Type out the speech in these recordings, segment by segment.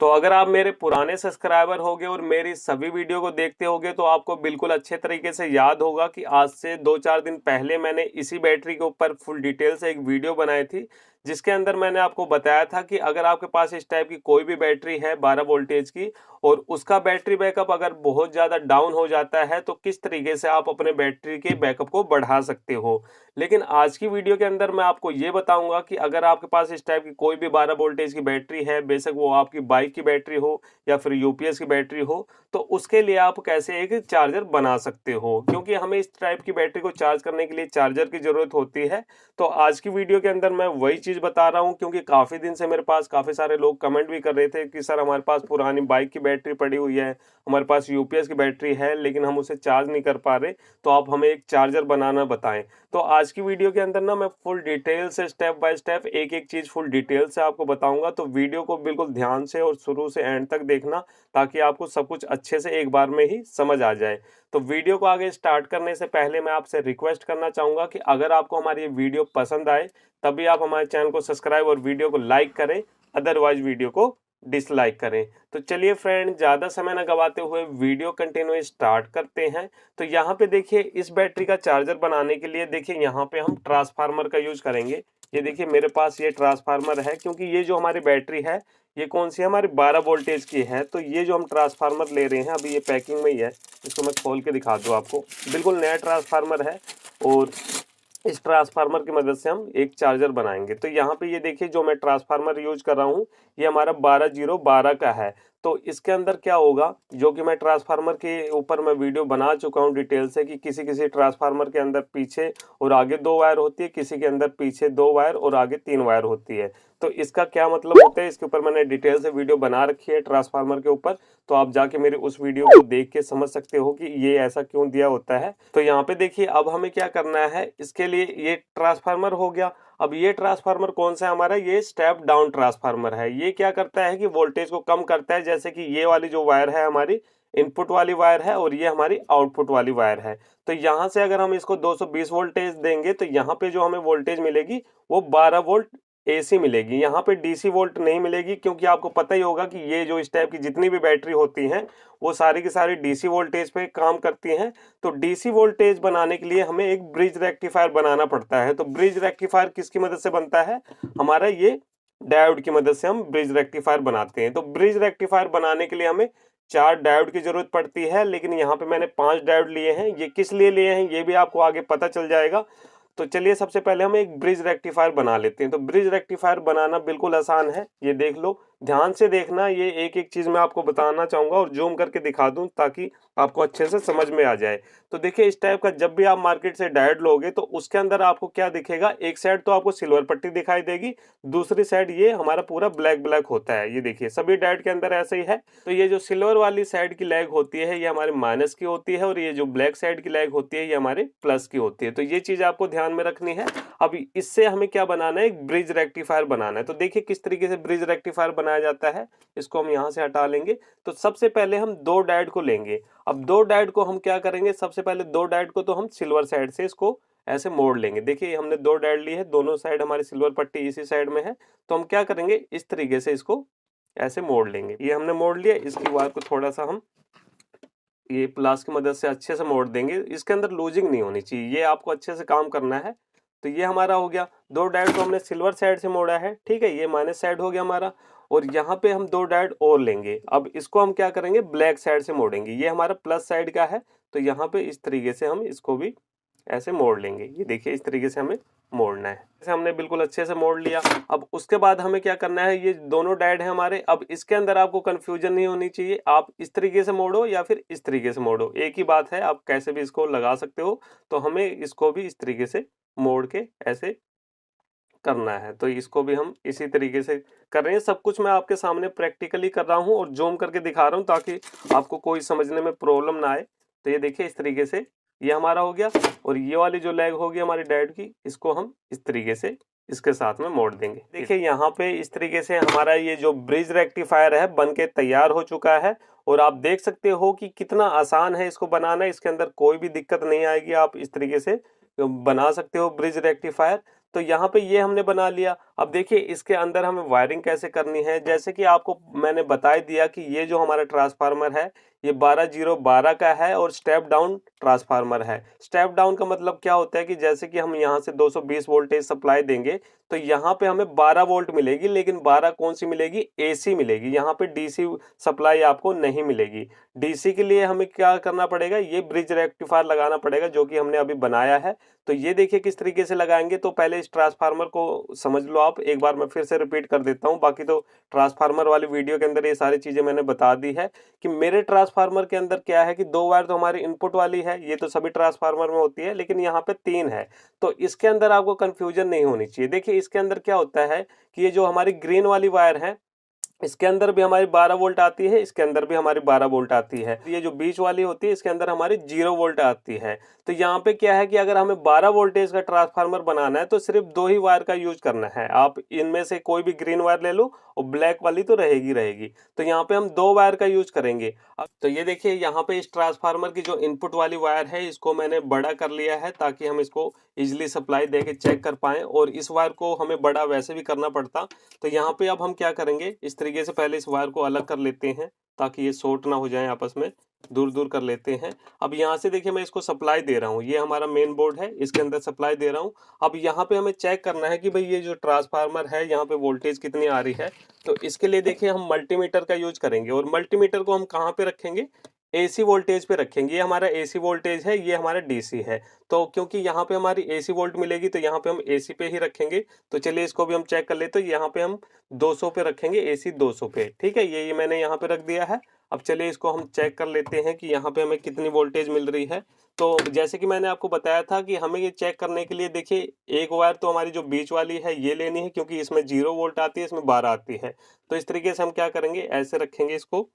तो अगर आप मेरे पुराने सब्सक्राइबर होगे और मेरी सभी वीडियो को देखते होगे तो आपको बिल्कुल अच्छे तरीके से याद होगा कि आज से 2-4 दिन पहले मैंने इसी बैटरी के ऊपर फुल डिटेल से एक वीडियो बनाई थी, जिसके अंदर मैंने आपको बताया था कि अगर आपके पास इस टाइप की कोई भी बैटरी है 12 वोल्टेज की और उसका बैटरी बैकअप अगर बहुत ज़्यादा डाउन हो जाता है तो किस तरीके से आप अपने बैटरी के बैकअप को बढ़ा सकते हो। लेकिन आज की वीडियो के अंदर मैं आपको ये बताऊंगा कि अगर आपके पास इस टाइप की कोई भी 12 वोल्टेज की बैटरी है, बेशक वो आपकी बाइक की बैटरी हो या फिर यूपीएस की बैटरी हो, तो उसके लिए आप कैसे एक चार्जर बना सकते हो, क्योंकि हमें इस टाइप की बैटरी को चार्ज करने के लिए चार्जर की जरूरत होती है। तो आज की वीडियो के अंदर मैं वही चीज बता रहा हूँ, क्योंकि काफी दिन से मेरे पास काफी सारे लोग कमेंट भी कर रहे थे कि सर हमारे पास पुरानी बाइक की बैटरी पड़ी हुई है, हमारे पास यूपीएस की बैटरी है लेकिन हम उसे चार्ज नहीं कर पा रहे, तो आप हमें एक चार्जर बनाना बताएं। तो आज की वीडियो के अंदर ना मैं फुल डिटेल से स्टेप बाय स्टेप एक एक चीज फुल डिटेल से आपको बताऊंगा, तो वीडियो को बिल्कुल ध्यान से और शुरू से एंड तक देखना ताकि आपको सब कुछ अच्छे से एक बार में ही समझ आ जाए। तो वीडियो को आगे स्टार्ट करने से पहले मैं आपसे रिक्वेस्ट करना चाहूंगा कि अगर आपको हमारी ये वीडियो पसंद आए तभी आप हमारे चैनल को सब्सक्राइब और वीडियो को लाइक करें, अदरवाइज वीडियो को डिसलाइक करें। तो चलिए फ्रेंड, ज़्यादा समय न गवाते हुए वीडियो कंटिन्यू स्टार्ट करते हैं। तो यहाँ पे देखिए, इस बैटरी का चार्जर बनाने के लिए देखिए यहाँ पे हम ट्रांसफार्मर का यूज करेंगे। ये देखिए मेरे पास ये ट्रांसफार्मर है, क्योंकि ये जो हमारी बैटरी है ये कौन सी है, हमारी 12 वोल्टेज की है। तो ये जो हम ट्रांसफार्मर ले रहे हैं, अभी ये पैकिंग में ही है, इसको मैं खोल के दिखा दूँ आपको। बिल्कुल नया ट्रांसफार्मर है और इस ट्रांसफार्मर की मदद से हम एक चार्जर बनाएंगे। तो यहाँ पे ये देखिए जो मैं ट्रांसफार्मर यूज कर रहा हूँ ये हमारा 12012 का है। तो इसके अंदर क्या होगा, जो कि मैं ट्रांसफार्मर के ऊपर मैं वीडियो बना चुका हूँ डिटेल से, कि किसी किसी ट्रांसफार्मर के अंदर पीछे और आगे 2 वायर होती है, किसी के अंदर पीछे 2 वायर और आगे 3 वायर होती है। तो इसका क्या मतलब होता है, इसके ऊपर मैंने डिटेल से वीडियो बना रखी है ट्रांसफार्मर के ऊपर, तो आप जाके मेरे उस वीडियो को देख के समझ सकते हो कि ये ऐसा क्यों दिया होता है। तो यहाँ पे देखिए अब हमें क्या करना है, इसके लिए ये ट्रांसफार्मर हो गया। अब ये ट्रांसफार्मर कौन सा है हमारा, ये स्टेप डाउन ट्रांसफार्मर है। ये क्या करता है कि वोल्टेज को कम करता है, जैसे कि ये वाली जो वायर है हमारी इनपुट वाली वायर है और ये हमारी आउटपुट वाली वायर है। तो यहाँ से अगर हम इसको 220 वोल्टेज देंगे तो यहाँ पे जो हमें वोल्टेज मिलेगी वो 12 वोल्ट एसी मिलेगी। यहाँ पे डीसी वोल्ट नहीं मिलेगी, क्योंकि आपको पता ही होगा कि ये जो इस टाइप की जितनी भी बैटरी होती हैं वो सारी की सारी डीसी वोल्टेज पे काम करती हैं। तो डीसी वोल्टेज बनाने के लिए हमें एक ब्रिज रेक्टिफायर बनाना पड़ता है। तो ब्रिज रेक्टिफायर किसकी मदद से बनता है, हमारा ये डायोड की मदद से हम ब्रिज रेक्टिफायर बनाते हैं। तो ब्रिज रेक्टिफायर बनाने के लिए हमें 4 डायोड की जरूरत पड़ती है, लेकिन यहाँ पे मैंने 5 डायोड लिए हैं। ये किस लिए लिए हैं ये भी आपको आगे पता चल जाएगा। तो चलिए सबसे पहले हम एक ब्रिज रेक्टिफायर बना लेते हैं। तो ब्रिज रेक्टिफायर बनाना बिल्कुल आसान है, ये देख लो, ध्यान से देखना। ये एक एक चीज मैं आपको बताना चाहूंगा और जूम करके दिखा दूं ताकि आपको अच्छे से समझ में आ जाए। तो देखिए इस टाइप का जब भी आप मार्केट से डायोड लोगे तो उसके अंदर आपको क्या दिखेगा, एक साइड तो आपको सिल्वर पट्टी दिखाई देगी, दूसरी साइड ये हमारा पूरा ब्लैक ब्लैक होता है। ये देखिए सभी डायोड के अंदर ऐसे ही है। तो ये जो सिल्वर वाली साइड की लैग होती है ये हमारे माइनस की होती है और ये जो ब्लैक साइड की लैग होती है ये हमारे प्लस की होती है। तो ये चीज आपको ध्यान में रखनी है। अब इससे हमें क्या बनाना है, एक ब्रिज रेक्टिफायर बनाना है। तो देखिए किस तरीके से ब्रिज रेक्टिफायर बनाया जाता है, इसको हम यहां से हटा लेंगे। तो सबसे पहले हम 2 डायोड को लेंगे। अब 2 डायोड को हम क्या करेंगे, सबसे पहले 2 डायोड को तो हम सिल्वर साइड से इसको ऐसे मोड़ लेंगे। देखिए हमने 2 डायोड ली है, दोनों साइड हमारी सिल्वर पट्टी इसी साइड में है। तो हम क्या करेंगे, इस तरीके से इसको ऐसे मोड़ लेंगे। ये हमने मोड़ लिया, इसकी वायर को थोड़ा सा हम ये प्लास की मदद से अच्छे से मोड़ देंगे। इसके अंदर लूजिंग नहीं होनी चाहिए, ये आपको अच्छे से काम करना है। तो ये हमारा हो गया, 2 डायोड को हमने सिल्वर साइड से मोड़ा है, ठीक है, ये माइनस साइड हो गया हमारा। और यहाँ पे हम 2 डायोड और लेंगे। अब इसको हम क्या करेंगे, ब्लैक साइड से मोड़ेंगे। ये हमारा प्लस साइड का है, तो यहाँ पे इस तरीके से हम इसको भी ऐसे मोड़ लेंगे। ये देखिए इस तरीके से हमें मोड़ना है। जैसे हमने बिल्कुल अच्छे से मोड़ लिया। अब उसके बाद हमें क्या करना है, ये दोनों डायोड है हमारे। अब इसके अंदर आपको कंफ्यूजन नहीं होनी चाहिए, आप इस तरीके से मोड़ो या फिर इस तरीके से मोड़ो, एक ही बात है, आप कैसे भी इसको लगा सकते हो। तो हमें इसको भी इस तरीके से मोड़ के ऐसे करना है। तो इसको भी हम इसी तरीके से कर रहे हैं। सब कुछ मैं आपके सामने प्रैक्टिकली कर रहा हूँ और जूम करके दिखा रहा हूँ ताकि आपको कोई समझने में प्रॉब्लम ना आए। तो ये देखिए इस तरीके से ये हमारा हो गया। और ये वाली जो लैग होगी हमारी डायोड की, इसको हम इस तरीके से इसके साथ में मोड़ देंगे। देखिए यहाँ पे इस तरीके से हमारा ये जो ब्रिज रेक्टिफायर है बन के तैयार हो चुका है। और आप देख सकते हो कि कितना आसान है इसको बनाना, इसके अंदर कोई भी दिक्कत नहीं आएगी। आप इस तरीके से बना सकते हो ब्रिज रेक्टिफायर। तो यहाँ पे ये हमने बना लिया। अब देखिए इसके अंदर हमें वायरिंग कैसे करनी है, जैसे कि आपको मैंने बता ही दिया कि ये जो हमारा ट्रांसफार्मर है ये 12012 का है और स्टेप डाउन ट्रांसफार्मर है। स्टेप डाउन का मतलब क्या होता है कि जैसे कि हम यहाँ से 220 वोल्टेज सप्लाई देंगे तो यहाँ पे हमें 12 वोल्ट मिलेगी, लेकिन 12 कौन सी मिलेगी, एसी मिलेगी। यहाँ पे डीसी सप्लाई आपको नहीं मिलेगी। डीसी के लिए हमें क्या करना पड़ेगा, ये ब्रिज रेक्टिफायर लगाना पड़ेगा जो कि हमने अभी बनाया है। तो ये देखिए किस तरीके से लगाएंगे। तो पहले इस ट्रांसफार्मर को समझ लो आप, एक बार मैं फिर से रिपीट कर देता हूँ। बाकी तो ट्रांसफार्मर वाली वीडियो के अंदर ये सारी चीजें मैंने बता दी है कि मेरे ट्रांसफार्मर के अंदर क्या है कि 2 वायर तो हमारी इनपुट वाली है, ये तो सभी ट्रांसफार्मर में होती है, लेकिन यहाँ पे 3 है। तो इसके अंदर आपको कंफ्यूजन नहीं होनी चाहिए। देखिए इसके अंदर क्या होता है कि ये जो हमारी ग्रीन वाली वायर है इसके अंदर भी हमारी 12 वोल्ट आती है, इसके अंदर भी हमारी 12 वोल्ट आती है। ये जो बीच वाली होती है इसके अंदर हमारी 0 वोल्ट आती है। तो यहाँ पे क्या है कि अगर हमें 12 वोल्टेज का ट्रांसफार्मर बनाना है तो सिर्फ 2 ही वायर का यूज करना है। आप इनमें से कोई भी ग्रीन वायर ले लो और ब्लैक वाली तो रहेगी रहेगी। तो यहाँ पे हम 2 वायर का यूज करेंगे। अब तो ये देखिए यहाँ पे इस ट्रांसफार्मर की जो इनपुट वाली वायर है इसको मैंने बड़ा कर लिया है ताकि हम इसको इजिली सप्लाई दे के चेक कर पाए, और इस वायर को हमें बड़ा वैसे भी करना पड़ता। तो यहाँ पे अब हम क्या करेंगे, इस तरीके से पहले इस वायर को अलग कर लेते हैं ताकि ये शॉर्ट ना हो जाए आपस में, दूर दूर कर लेते हैं। अब यहाँ से देखिए मैं इसको सप्लाई दे रहा हूँ, ये हमारा मेन बोर्ड है, इसके अंदर सप्लाई दे रहा हूँ। अब यहाँ पे हमें चेक करना है कि भाई ये जो ट्रांसफार्मर है यहाँ पे वोल्टेज कितनी आ रही है। तो इसके लिए देखिए हम मल्टीमीटर का यूज करेंगे, और मल्टीमीटर को हम कहाँ पे रखेंगे, एसी वोल्टेज पे रखेंगे। ये हमारा एसी वोल्टेज है, ये हमारा डीसी है। तो क्योंकि यहाँ पे हमारी एसी वोल्ट मिलेगी तो यहाँ पे हम एसी पे ही रखेंगे। तो चलिए इसको भी हम चेक कर लेते हैं। तो यहाँ पे हम 200 पे रखेंगे, एसी 200 पे, ठीक है। ये मैंने यहाँ पे रख दिया है। अब चलिए इसको हम चेक कर लेते हैं कि यहाँ पे हमें कितनी वोल्टेज मिल रही है। तो जैसे कि मैंने आपको बताया था कि हमें ये चेक करने के लिए देखिए एक वायर तो हमारी जो बीच वाली है ये लेनी है, क्योंकि इसमें 0 वोल्ट आती है, इसमें 12 आती है। तो इस तरीके से हम क्या करेंगे, ऐसे रखेंगे इसको,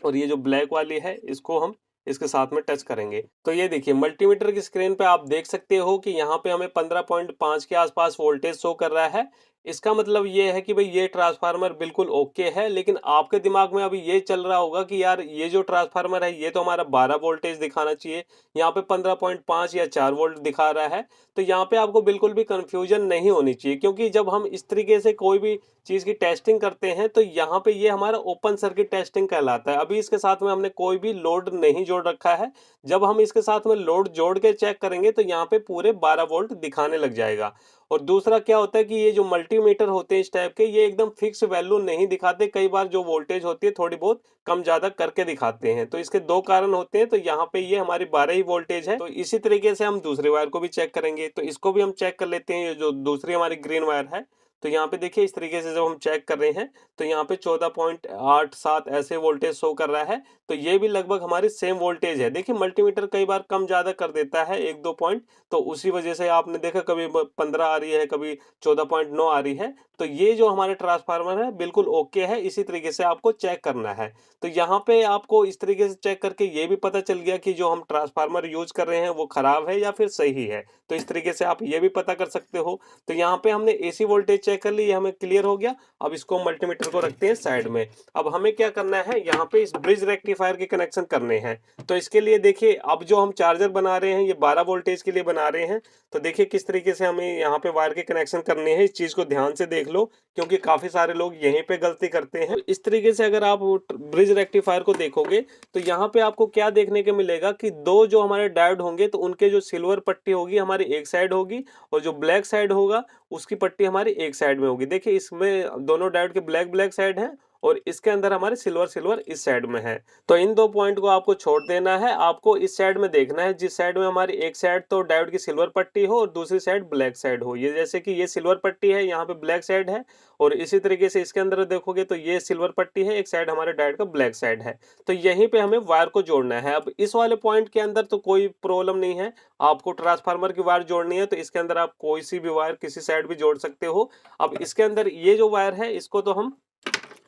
और ये जो ब्लैक वाली है इसको हम इसके साथ में टच करेंगे। तो ये देखिए मल्टीमीटर की स्क्रीन पे आप देख सकते हो कि यहाँ पे हमें 15.5 के आसपास वोल्टेज शो कर रहा है। इसका मतलब ये है कि भाई ये ट्रांसफार्मर बिल्कुल ओके है। लेकिन आपके दिमाग में अभी ये चल रहा होगा कि यार ये जो ट्रांसफार्मर है ये तो हमारा 12 वोल्टेज दिखाना चाहिए, यहाँ पे 15.5 या 4 वोल्ट दिखा रहा है। तो यहाँ पे आपको बिल्कुल भी कंफ्यूजन नहीं होनी चाहिए, क्योंकि जब हम इस तरीके से कोई भी चीज की टेस्टिंग करते हैं तो यहाँ पे ये हमारा ओपन सर्किट टेस्टिंग कहलाता है। अभी इसके साथ में हमने कोई भी लोड नहीं जोड़ रखा है। जब हम इसके साथ में लोड जोड़ के चेक करेंगे तो यहाँ पे पूरे 12 वोल्ट दिखाने लग जाएगा। और दूसरा क्या होता है कि ये जो मल्टीमीटर होते हैं इस टाइप के, ये एकदम फिक्स वैल्यू नहीं दिखाते। कई बार जो वोल्टेज होती है थोड़ी बहुत कम ज्यादा करके दिखाते हैं। तो इसके 2 कारण होते हैं। तो यहाँ पे ये हमारी 12 ही वोल्टेज है। तो इसी तरीके से हम दूसरे वायर को भी चेक करेंगे। तो इसको भी हम चेक कर लेते हैं, ये जो दूसरी हमारी ग्रीन वायर है। तो यहाँ पे देखिए इस तरीके से जब हम चेक कर रहे हैं तो यहाँ पे 14.87 ऐसे वोल्टेज शो कर रहा है। तो ये भी लगभग हमारी सेम वोल्टेज है। देखिए मल्टीमीटर कई बार कम ज्यादा कर देता है 1-2 पॉइंट, तो उसी वजह से आपने देखा कभी 15 आ रही है, कभी 14.9 आ रही है। तो ये जो हमारे ट्रांसफार्मर है बिल्कुल ओके है। इसी तरीके से आपको चेक करना है। तो यहाँ पे आपको इस तरीके से चेक करके ये भी पता चल गया कि जो हम ट्रांसफार्मर यूज कर रहे हैं वो खराब है या फिर सही है। तो इस तरीके से आप ये भी पता कर सकते हो। तो यहाँ पे हमने एसी वोल्टेज चेक कर ली, ये हमें क्लियर हो गया। अब इसको मल्टीमीटर को रखते हैं साइड में। अब हमें क्या करना है, यहाँ पे इस ब्रिज रेक्टिफायर के कनेक्शन करने हैं। तो इसके लिए देखिए अब जो हम चार्जर बना रहे हैं ये 12 वोल्टेज के लिए बना रहे हैं। तो देखिए किस तरीके से हमें यहाँ पे वायर के कनेक्शन करने हैं, इस चीज को ध्यान से देख लो, क्योंकि काफी सारे लोग यहीं पे गलती करते हैं। इस तरीके से अगर आप ब्रिज रेक्टिफायर को देखोगे तो यहाँ पे आपको क्या देखने को मिलेगा कि 2 जो हमारे डायोड होंगे तो उनके जो सिल्वर पट्टी होगी हमारी एक साइड होगी, और जो ब्लैक साइड होगा उसकी पट्टी हमारी एक साइड में होगी। देखिए इसमें दोनों डायोड के ब्लैक ब्लैक साइड है और इसके अंदर हमारे सिल्वर सिल्वर इस साइड में है। तो इन 2 पॉइंट को आपको छोड़ देना है। आपको इस साइड में देखना है जिस साइड में हमारी एक साइड तो डायोड की सिल्वर पट्टी हो और दूसरी साइड ब्लैक साइड हो। ये जैसे कि ये सिल्वर पट्टी है, यहाँ पे ब्लैक साइड है, और इसी तरीके से इसके अंदर देखोगे तो ये सिल्वर पट्टी है, एक साइड हमारे डायोड का ब्लैक साइड है। तो यहीं पे हमें वायर को जोड़ना है। अब इस वाले पॉइंट के अंदर तो कोई प्रॉब्लम नहीं है, आपको ट्रांसफार्मर की वायर जोड़नी है तो इसके अंदर आप कोई सी भी वायर किसी साइड भी जोड़ सकते हो। अब इसके अंदर ये जो वायर है इसको तो हम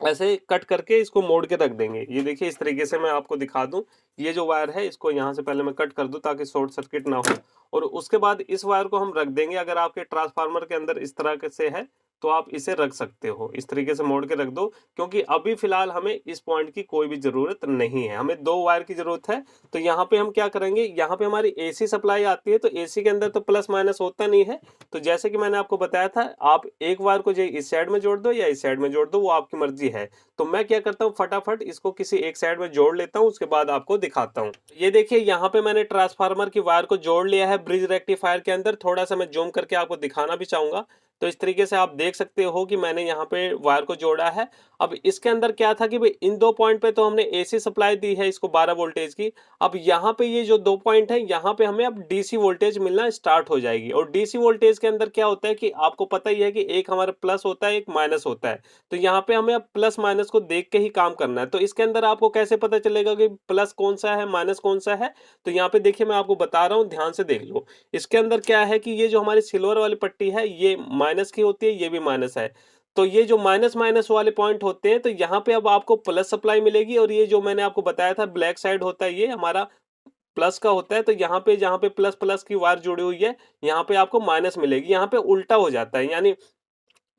ऐसे कट करके इसको मोड़ के रख देंगे। ये देखिए इस तरीके से मैं आपको दिखा दूं, ये जो वायर है इसको यहाँ से पहले मैं कट कर दूं ताकि शॉर्ट सर्किट ना हो, और उसके बाद इस वायर को हम रख देंगे। अगर आपके ट्रांसफार्मर के अंदर इस तरह से है तो आप इसे रख सकते हो, इस तरीके से मोड़ के रख दो, क्योंकि अभी फिलहाल हमें इस पॉइंट की कोई भी ज़रूरत नहीं है, हमें 2 वायर की ज़रूरत है। तो यहाँ पे हम क्या करेंगे, यहाँ पे हमारी एसी सप्लाई आती है, तो एसी के अंदर तो प्लस माइनस होता नहीं है। तो जैसे कि मैंने आपको बताया था, आप एक वायर को जो इस साइड में जोड़ दो या इस साइड में जोड़ दो, वो आपकी मर्जी है। तो मैं क्या करता हूँ, फटाफट इसको किसी एक साइड में जोड़ लेता हूँ, उसके बाद आपको दिखाता हूँ। ये देखिए, यहाँ पे मैंने ट्रांसफार्मर की वायर को जोड़ लिया है ब्रिज रेक्टिफायर के अंदर। थोड़ा सा मैं जूम करके आपको दिखाना भी चाहूंगा। तो इस तरीके से आप देख सकते हो कि मैंने यहाँ पे वायर को जोड़ा है। अब इसके अंदर क्या था कि भाई इन 2 पॉइंट पे तो हमने एसी सप्लाई दी है इसको 12 वोल्टेज की। अब यहाँ पे ये जो 2 पॉइंट है, यहाँ पे हमें अब डीसी वोल्टेज मिलना स्टार्ट हो जाएगी। और डीसी वोल्टेज के अंदर क्या होता है कि आपको पता ही है कि एक हमारा प्लस होता है, एक माइनस होता है। तो यहाँ पे हमें अब प्लस माइनस को देख के ही काम करना है। तो इसके अंदर आपको कैसे पता चलेगा कि प्लस कौन सा है, माइनस कौन सा है? तो यहाँ पे देखिए, मैं आपको बता रहा हूँ, ध्यान से देख लो। इसके अंदर क्या है कि ये जो हमारी सिल्वर वाली पट्टी है, ये माइनस की होती है, ये भी माइनस है। तो ये जो माइनस माइनस वाले पॉइंट होते हैं, तो यहाँ पे अब आपको प्लस सप्लाई मिलेगी। और ये जो मैंने आपको बताया था ब्लैक साइड होता है, ये हमारा प्लस का होता है। तो यहाँ पे जहाँ पे प्लस प्लस की वायर जुड़ी हुई है, यहाँ पे आपको माइनस मिलेगी। यहाँ पे उल्टा हो जाता है, यानी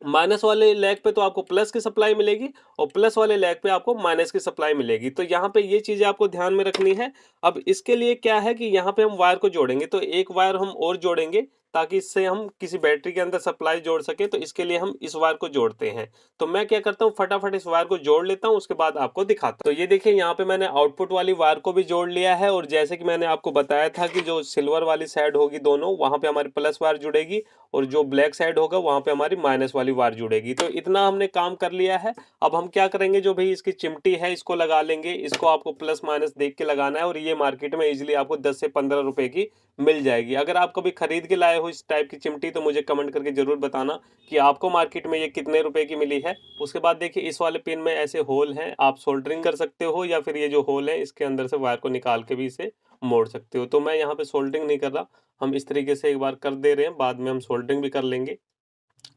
माइनस वाले लेग पे तो आपको प्लस की सप्लाई मिलेगी और प्लस वाले लेग पे आपको माइनस की सप्लाई मिलेगी। तो यहाँ पे ये चीजें आपको ध्यान में रखनी है। अब इसके लिए क्या है कि यहाँ पे हम वायर को जोड़ेंगे, तो एक वायर हम और जोड़ेंगे ताकि इससे हम किसी बैटरी के अंदर सप्लाई जोड़ सके। तो इसके लिए हम इस वायर को जोड़ते हैं। तो मैं क्या करता हूँ, फटाफट इस वायर को जोड़ लेता हूँ, उसके बाद आपको दिखाता हूँ। तो ये देखिए, यहाँ पे मैंने आउटपुट वाली वायर को भी जोड़ लिया है। और जैसे कि मैंने आपको बताया था कि जो सिल्वर वाली साइड होगी दोनों, वहां पे हमारी प्लस वायर जुड़ेगी और जो ब्लैक साइड होगा वहां पे हमारी माइनस वाली वायर जुड़ेगी। तो इतना हमने काम कर लिया है। अब हम क्या करेंगे, जो भाई इसकी चिमटी है इसको लगा लेंगे। इसको आपको प्लस माइनस देख के लगाना है। और ये मार्केट में इजीली आपको 10 से 15 रुपए की मिल जाएगी। अगर आप कभी खरीद के लाए हो इस टाइप की चिमटी, तो मुझे कमेंट करके जरूर बताना कि आपको मार्केट में ये कितने रुपए की मिली है। उसके बाद देखिए, इस वाले पिन में ऐसे होल हैं, आप सोल्डरिंग कर सकते हो, या फिर ये जो होल है इसके अंदर से वायर को निकाल के भी इसे मोड़ सकते हो। तो मैं यहाँ पे सोल्डरिंग नहीं कर रहा, हम इस तरीके से एक बार कर दे रहे हैं, बाद में हम सोल्डरिंग भी कर लेंगे।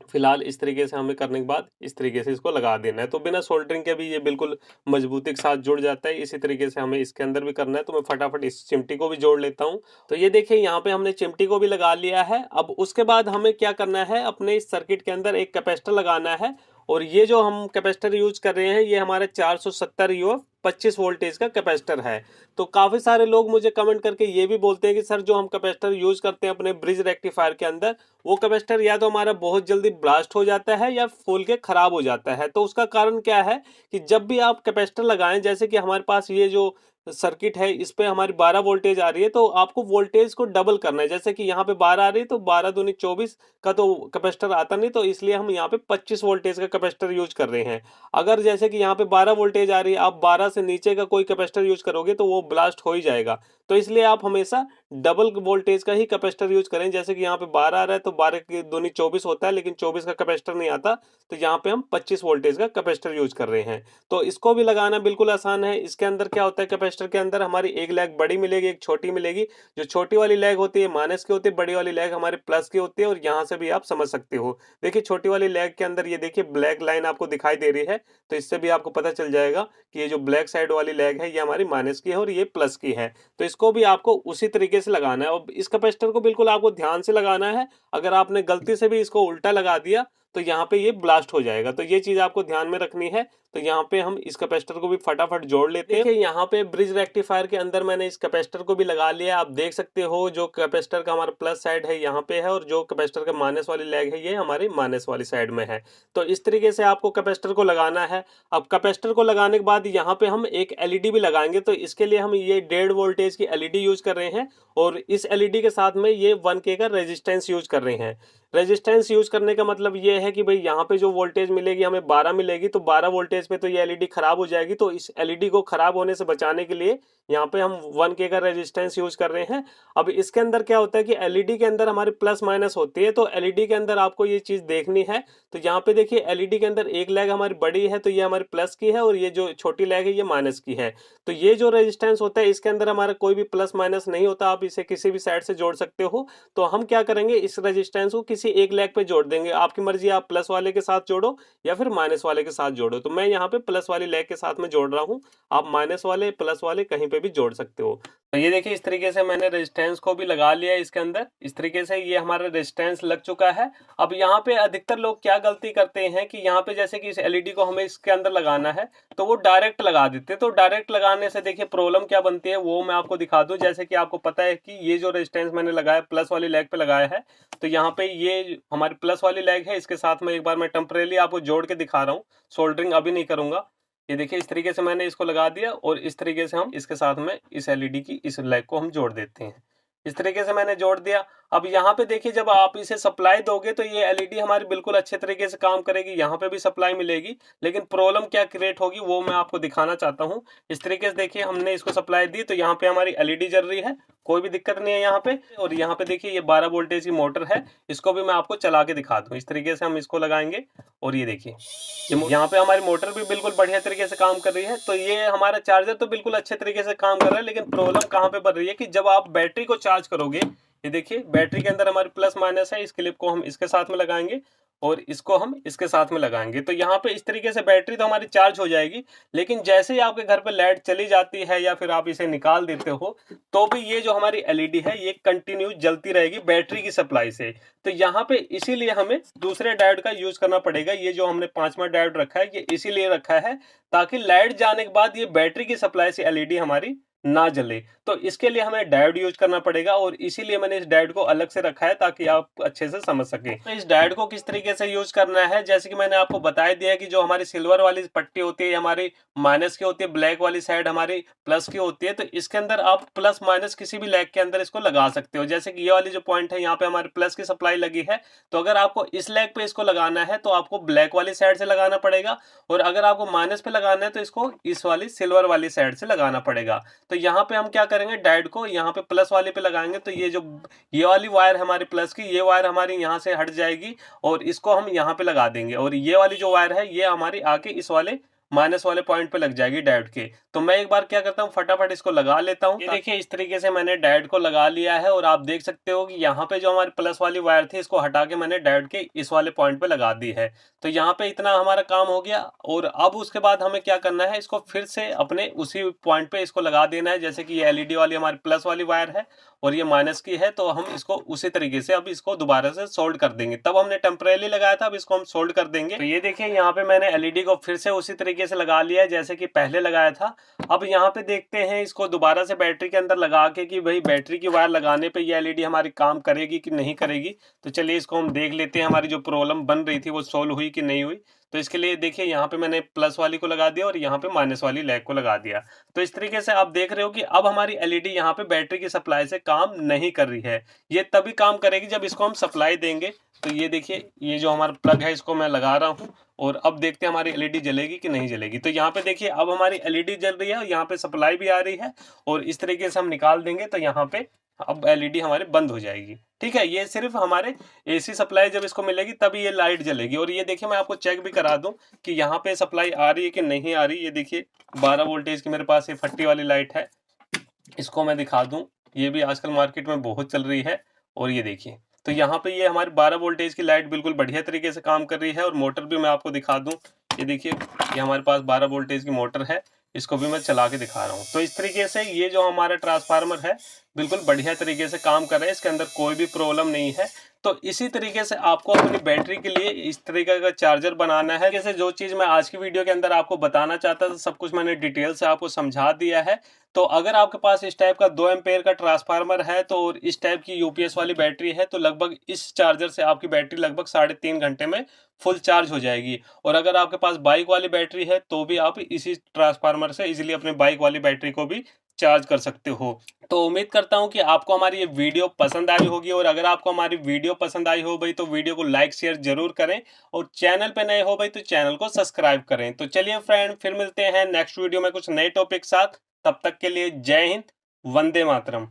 फिलहाल इस तरीके से हमें करने के बाद इस तरीके से इसको लगा देना है। तो बिना सोल्डरिंग के भी ये बिल्कुल मजबूती के साथ जुड़ जाता है। इसी तरीके से हमें इसके अंदर भी करना है। तो मैं फटाफट इस चिमटी को भी जोड़ लेता हूँ। तो ये देखिए, यहाँ पे हमने चिमटी को भी लगा लिया है। अब उसके बाद हमें क्या करना है, अपने इस सर्किट के अंदर एक कैपेसिटर लगाना है। और ये जो हम कैपेसिटर यूज कर रहे हैं, ये हमारे 470 यू 25 वोल्टेज का कैपेसिटर है। तो काफी सारे लोग मुझे कमेंट करके ये भी बोलते हैं कि सर, जो हम कैपेसिटर यूज करते हैं अपने ब्रिज रेक्टिफायर के अंदर, वो कैपेसिटर या तो हमारा बहुत जल्दी ब्लास्ट हो जाता है या फूल के खराब हो जाता है। तो उसका कारण क्या है कि जब भी आप कैपेसिटर लगाएं, जैसे कि हमारे पास ये जो सर्किट है, इस पे हमारी 12 वोल्टेज आ रही है, तो आपको वोल्टेज को डबल करना है। जैसे कि यहाँ पे 12 आ रही है, तो 12 दूनी 24 का तो कैपेसिटर आता नहीं, तो इसलिए हम यहाँ पे 25 वोल्टेज का कैपेसिटर यूज कर रहे हैं। अगर जैसे कि यहाँ पे 12 वोल्टेज आ रही है, आप 12 से नीचे का कोई कैपेसिटर यूज करोगे तो वो ब्लास्ट हो ही जाएगा। तो इसलिए आप हमेशा डबल वोल्टेज का ही कैपेसिटर यूज करें। जैसे कि यहाँ पे 12 आ रहा है, तो 12 की दूनी 24 होता है, लेकिन 24 का कैपेसिटर नहीं आता। तो यहाँ पे हम 25 वोल्टेज का कैपेसिटर यूज कर रहे हैं। तो इसको भी लगाना बिल्कुल आसान है। इसके अंदर क्या होता है, कैपेसिटर के अंदर हमारी एक लेग बड़ी मिलेगी, एक छोटी मिलेगी। जो छोटी वाली लेग होती है माइनस की होती है, बड़ी वाली लेग हमारी प्लस की होती है। और यहाँ से भी आप समझ सकते हो, देखिए छोटी वाली लेग के अंदर ये देखिए ब्लैक लाइन आपको दिखाई दे रही है। तो इससे भी आपको पता चल जाएगा कि ये जो ब्लैक साइड वाली लेग है, ये हमारी माइनस की है और ये प्लस की है। तो इसको भी आपको उसी तरीके से लगाना है। और इस कैपेसिटर को बिल्कुल आपको ध्यान से लगाना है। अगर आपने गलती से भी इसको उल्टा लगा दिया, तो यहाँ पे ये ब्लास्ट हो जाएगा। तो ये चीज आपको ध्यान में रखनी है। तो यहाँ पे हम इस कैपेसिटर को भी फटाफट जोड़ लेते हैं। देखिए, यहाँ पे ब्रिज रेक्टिफायर के अंदर मैंने इस कैपेसिटर को भी लगा लिया। आप देख सकते हो, जो कैपेसिटर का हमारा प्लस साइड है यहाँ पे है, और जो कैपेसिटर का माइनस वाली लेग है, ये हमारी माइनस वाली साइड में है। तो इस तरीके से आपको कैपेसिटर को लगाना है। अब कैपेसिटर को लगाने के बाद यहाँ पे हम एक एलईडी भी लगाएंगे। तो इसके लिए हम ये 1.5 वोल्टेज की एलईडी यूज कर रहे हैं। और इस एलईडी के साथ में ये 1K का रेजिस्टेंस यूज कर रहे हैं। रेजिस्टेंस यूज करने का मतलब ये है कि भाई यहाँ पे जो वोल्टेज मिलेगी हमें 12 मिलेगी, तो 12 वोल्टेज पे तो ये एलईडी खराब हो जाएगी। तो इस एलईडी को खराब होने से बचाने के लिए यहाँ पे हम 1K का रेजिस्टेंस यूज कर रहे हैं। अब इसके अंदर क्या होता है कि एलईडी के अंदर हमारी प्लस माइनस होती है। तो एलईडी के अंदर आपको ये चीज देखनी है। तो यहाँ पे देखिए, एलईडी के अंदर एक लेग हमारी बड़ी है, तो ये हमारी प्लस की है, और ये जो छोटी लेग है ये माइनस की है। तो ये जो रेजिस्टेंस होता है, इसके अंदर हमारा कोई भी प्लस माइनस नहीं होता, आप इसे किसी भी साइड से जोड़ सकते हो। तो हम क्या करेंगे, इस रेजिस्टेंस को किसी एक लेग पे जोड़ देंगे। आपकी मर्जी, आप प्लस वाले के साथ जोड़ो या फिर माइनस वाले के साथ जोड़ो। तो मैं यहाँ पे प्लस वाली लेग के साथ में जोड़ रहा हूँ। आप माइनस वाले प्लस वाले कहीं पे भी जोड़ सकते हो। तो ये देखिए इस तरीके से मैंने रेजिस्टेंस को भी लगा लिया है इसके अंदर। इस तरीके से ये हमारा रेजिस्टेंस लग चुका है। अब यहाँ पे अधिकतर लोग क्या गलती करते हैं कि यहाँ पे जैसे कि इस एलईडी को हमें इसके अंदर लगाना है तो वो डायरेक्ट लगा देते हैं। तो डायरेक्ट लगाने से देखिए प्रॉब्लम क्या बनती है वो मैं आपको दिखा दूं। जैसे कि आपको पता है कि ये जो रेजिस्टेंस मैंने लगाया प्लस वाली लेग पे लगाया है, तो यहाँ पे ये हमारी प्लस वाली लेग है, इसके साथ में एक बार मैं टेम्परेली आपको जोड़ के दिखा रहा हूँ। सोल्डरिंग अभी नहीं करूंगा। ये देखिए इस तरीके से मैंने इसको लगा दिया और इस तरीके से हम इसके साथ में इस एलईडी की इस लेग को हम जोड़ देते हैं। इस तरीके से मैंने जोड़ दिया। अब यहाँ पे देखिए जब आप इसे सप्लाई दोगे तो ये एलईडी हमारी बिल्कुल अच्छे तरीके से काम करेगी, यहाँ पे भी सप्लाई मिलेगी। लेकिन प्रॉब्लम क्या क्रिएट होगी वो मैं आपको दिखाना चाहता हूँ। इस तरीके से देखिए हमने इसको सप्लाई दी तो यहाँ पे हमारी एलईडी जल रही है, कोई भी दिक्कत नहीं है यहाँ पे। और यहाँ पे देखिए ये 12 वोल्टेज की मोटर है, इसको भी मैं आपको चला के दिखा दूँ। इस तरीके से हम इसको लगाएंगे और ये देखिए यहाँ पे हमारी मोटर भी बिल्कुल बढ़िया तरीके से काम कर रही है। तो ये हमारा चार्जर तो बिल्कुल अच्छे तरीके से काम कर रहा है, लेकिन प्रॉब्लम कहाँ पे बन रही है कि जब आप बैटरी को चार्ज करोगे, ये देखिए बैटरी के अंदर हमारी प्लस माइनस है, इस क्लिप को हम इसके साथ में लगाएंगे और इसको हम इसके साथ में लगाएंगे। तो यहाँ पे इस तरीके से बैटरी तो हमारी चार्ज हो जाएगी, लेकिन जैसे ही आपके घर पे लाइट चली जाती है या फिर आप इसे निकाल देते हो तो भी ये जो हमारी एलईडी है ये कंटिन्यू जलती रहेगी बैटरी की सप्लाई से। तो यहाँ पे इसीलिए हमें दूसरे डायोड का यूज करना पड़ेगा। ये जो हमने 5वां डायोड रखा है ये इसीलिए रखा है ताकि लाइट जाने के बाद ये बैटरी की सप्लाई से एलईडी हमारी ना जले। तो इसके लिए हमें डायोड यूज करना पड़ेगा और इसीलिए मैंने इस डायोड को अलग से रखा है ताकि आप अच्छे से समझ सकें। तो इस डायोड को किस तरीके से यूज करना है, जैसे कि मैंने आपको बता दिया कि जो हमारी सिल्वर वाली पट्टी होती है हमारी माइनस की होती है, ब्लैक वाली साइड हमारी प्लस की होती है। तो इसके अंदर आप प्लस माइनस किसी भी लेग के अंदर इसको लगा सकते हो। जैसे कि ये वाली जो पॉइंट है यहाँ पे हमारे प्लस की सप्लाई लगी है, तो अगर आपको इस लेग पे इसको लगाना है तो आपको ब्लैक वाली साइड से लगाना पड़ेगा, और अगर आपको माइनस पे लगाना है तो इसको इस वाली सिल्वर वाली साइड से लगाना पड़ेगा। तो यहाँ पे हम क्या करेंगे, डायोड को यहाँ पे प्लस वाले पे लगाएंगे तो ये वाली वायर हमारी प्लस की, ये वायर हमारी यहाँ से हट जाएगी और इसको हम यहाँ पे लगा देंगे, और ये वाली जो वायर है ये हमारी आके इस वाले माइनस वाले पॉइंट पे लग जाएगी डायोड के। तो मैं एक बार क्या करता हूँ फटाफट इसको लगा लेता हूँ। ये देखिए इस तरीके से मैंने डायोड को लगा लिया है और आप देख सकते हो कि यहाँ पे जो हमारी प्लस वाली वायर थी इसको हटा के मैंने डायोड के इस वाले पॉइंट पे लगा दी है। तो यहाँ पे इतना हमारा काम हो गया, और अब उसके बाद हमें क्या करना है, इसको फिर से अपने उसी पॉइंट पे इसको लगा देना है। जैसे कि ये एलईडी वाली हमारी प्लस वाली वायर है और ये माइनस की है, तो हम इसको उसी तरीके से अब इसको दोबारा से सोल्ड कर देंगे। तब हमने टेम्परेली लगाया था, अब इसको हम सोल्ड कर देंगे। तो ये देखिए यहाँ पे मैंने एलईडी को फिर से उसी तरीके से लगा लिया है जैसे कि पहले लगाया था। अब यहाँ पे देखते हैं इसको दोबारा से बैटरी के अंदर लगा के कि भाई बैटरी की वायर लगाने पे ये एलईडी हमारी काम करेगी कि नहीं करेगी। तो चलिए इसको हम देख लेते हैं, हमारी जो प्रॉब्लम बन रही थी वो सोल्व हुई कि नहीं हुई। तो इसके लिए देखिए यहाँ पे मैंने प्लस वाली को लगा दिया और यहाँ पे माइनस वाली लेग को लगा दिया। तो इस तरीके से आप देख रहे हो कि अब हमारी एलईडी यहाँ पे बैटरी की सप्लाई से काम नहीं कर रही है। ये तभी काम करेगी जब इसको हम सप्लाई देंगे। तो ये देखिए ये जो हमारा प्लग है इसको मैं लगा रहा हूँ और अब देखते हैं हमारी एलईडी जलेगी कि नहीं जलेगी। तो यहाँ पे देखिए अब हमारी एलईडी जल रही है और यहाँ पे सप्लाई भी आ रही है, और इस तरीके से हम निकाल देंगे तो यहाँ पे अब एलईडी हमारे बंद हो जाएगी। ठीक है, ये सिर्फ हमारे एसी सप्लाई जब इसको मिलेगी तभी ये लाइट जलेगी। और ये देखिए मैं आपको चेक भी करा दूं कि यहाँ पे सप्लाई आ रही है कि नहीं आ रही। ये देखिए 12 वोल्टेज की मेरे पास ये फट्टी वाली लाइट है, इसको मैं दिखा दूं, ये भी आजकल मार्केट में बहुत चल रही है। और ये देखिए तो यहाँ पे ये हमारी 12 वोल्टेज की लाइट बिल्कुल बढ़िया तरीके से काम कर रही है। और मोटर भी मैं आपको दिखा दूं, ये देखिए ये हमारे पास 12 वोल्टेज की मोटर है, इसको भी मैं चला के दिखा रहा हूँ। तो इस तरीके से ये जो हमारा ट्रांसफार्मर है बिल्कुल बढ़िया तरीके से काम कर रहा है, इसके अंदर कोई भी प्रॉब्लम नहीं है। तो इसी तरीके से आपको अपनी बैटरी के लिए इस तरीके का चार्जर बनाना है। जैसे जो चीज़ मैं आज की वीडियो के अंदर आपको बताना चाहता था सब कुछ मैंने डिटेल से आपको समझा दिया है। तो अगर आपके पास इस टाइप का 2 एम्पेयर का ट्रांसफार्मर है तो और इस टाइप की यूपीएस वाली बैटरी है तो लगभग इस चार्जर से आपकी बैटरी लगभग 3.5 घंटे में फुल चार्ज हो जाएगी। और अगर आपके पास बाइक वाली बैटरी है तो भी आप इसी ट्रांसफार्मर से इजीली अपने बाइक वाली बैटरी को भी चार्ज कर सकते हो। तो उम्मीद करता हूं कि आपको हमारी ये वीडियो पसंद आई होगी, और अगर आपको हमारी वीडियो पसंद आई हो भाई तो वीडियो को लाइक शेयर जरूर करें, और चैनल पे नए हो भाई तो चैनल को सब्सक्राइब करें। तो चलिए फ्रेंड फिर मिलते हैं नेक्स्ट वीडियो में कुछ नए टॉपिक साथ, तब तक के लिए जय हिंद, वंदे मातरम।